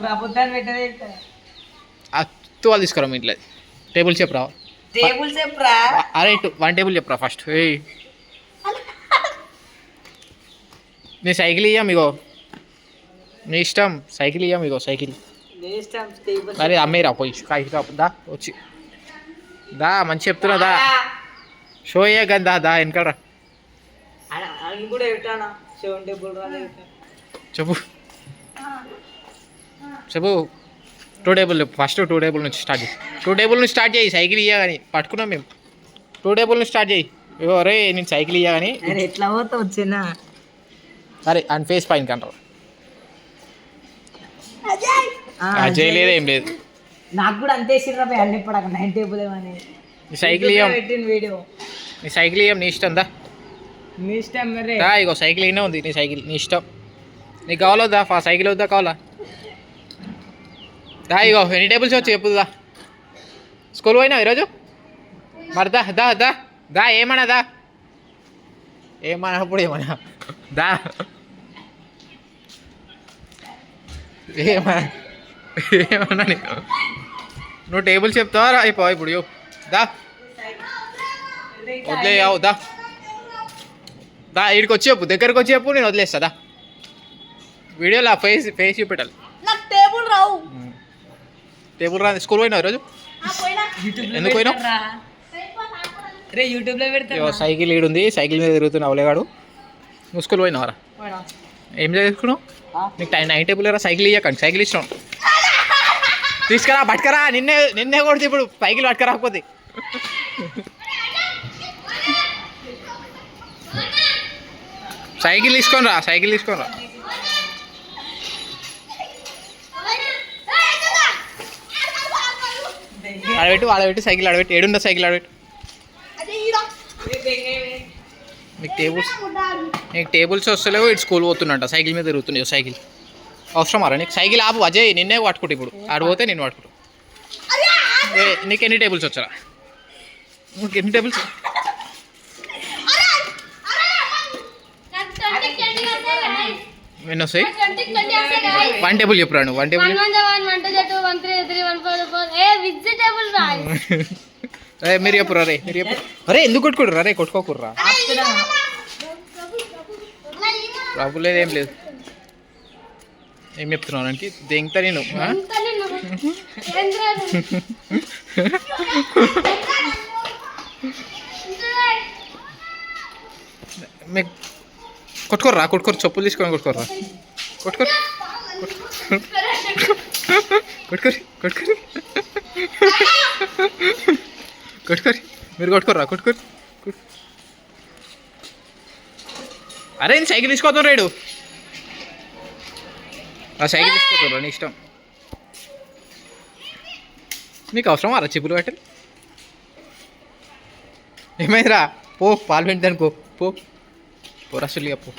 ప్రబుద్ధాన్ని పెట్టదే తువాలు తీసుకురా మీ ఇంట్లో టేబుల్ చెప్పురా టేబుల్ చెప్పరా అరే ఇటు 1 టేబుల్ చెప్పురా ఫస్ట్ నీ సైకిల్ ఇయ్యాం ఇగో నీ ఇష్టం సైకిల్ ఇయ్యాం ఇగో సైకిల్ అరే అమ్మేరా పోయి దా వచ్చి దా మంచి చెప్తున్నా దా షో అయ్యా కానీ దా వెనకరా కూడా పెట్టానా టేబుల్ చెప్పు చెప్పు 2 టేబుల్ ఫస్ట్ 2 టేబుల్ నుంచి స్టార్ట్ చేయి 2 టేబుల్ నుంచి స్టార్ట్ చేయి సైకిల్ ఇయ్యా కానీ పట్టుకున్నాం మేము 2 టేబుల్ నుంచి స్టార్ట్ చేయి ఇగో రే నేను సైకిల్ ఇయ్యా కానీ ఎట్లా పోతా వచ్చినా అరే అని ఫేస్ పైన కంటారు అజయ్ లేదు ఏం లేదు నాకు కూడా అంతే సిర్రా అన్ని పడక 9 టేబుల్ ఏమని నీ సైకిల్ ఇయ్యాం పెట్టిన వీడియో నీ సైకిల్ ఇయ్యాం నీ ఇష్టం దా మీ ఇష్టం మరే దా ఇగో సైకిల్ అయినా ఉంది నీ సైకిల్ నీ ఇష్టం నీకు కావాలో దా సైకిల్ వద్దా కావాలా దా ఇగో ఎన్ని టేబుల్స్ వచ్చి చెప్పుదా స్కూల్ పోయినావు ఈరోజు మరి దా ఏమన్నా దా ఏమన్నప్పుడు ఏమన్నా దా ఏమన్నా నీకు నువ్వు టేబుల్ చెప్తావా రా అయిపోవా ఇప్పుడు దా వదిలేయావు దా ఇక్కడికి వచ్చి చెప్పు దగ్గరకు వచ్చి చెప్పు నేను వదిలేస్తా దా వీడియోలో ఫేస్ చూపెట్టాలి టేబుల్ రావు టేబుల్ రా స్కూల్ పోయినావు ఈరోజు ఎందుకు పోయినావు యూట్యూబ్ లో పెడతా సైకిల్ ఈడుంది సైకిల్ మీద తిరుగుతున్నా అవలేగాడు నువ్వు స్కూల్ పోయినావరా ఏం చదువుకున్నావు నీకు 9 టేబుల్ రా సైకిల్ ఇయ్యకండి సైకిల్ ఇష్టం తీసుకురా పట్టుకరా నిన్నే కొడుతుంది ఇప్పుడు సైకిల్ పట్టుకరాకపోతే సైకిల్ తీసుకొని రా ఆడబెట్టి సైకిల్ ఆడబెట్టి ఏడుండ సైకిల్ ఆడబెట్టి నీకు టేబుల్స్ వస్తలేవు ఇటు స్కూల్ పోతున్నట్ట సైకిల్ మీద తిరుగుతున్నావు సైకిల్ అవసరం అరా నీకు సైకిల్ ఆపు అజయ్ నిన్నే పట్టుకుంటు ఇప్పుడు ఆడిపోతే నేను పట్టుకుంటు నీకు ఎన్ని టేబుల్స్ వచ్చారా నీకు ఎన్ని టేబుల్స్ ఎన్ని వస్తాయి 1 టేబుల్ చెప్పురా నువ్వు 1 టేబుల్ అరే మీరు చెప్పురా మీరు చెప్పు అరే ఎందుకు కొట్టుకోరు అరే కొట్టుకోకుర్రా ప్రాబ్లం లేదు ఏం లేదు ఏం చెప్తున్నావు అంటే దెంగతా నేను మీకు కొట్టుకోరు చెప్పులు తీసుకొని కొట్టుకోర్రా కొట్టుకోరి మీరు కొట్టుకోర్రా అరే నేను సైకిల్ తీసుకోతాను రేడు ఆ సైకిల్ తీసుకోతాను నీ ఇష్టం నీకు అవసరం అరా చెప్పులు పెట్టాలి ఏమైందిరా పో పాలు పెంటాను పో రసలుగా పో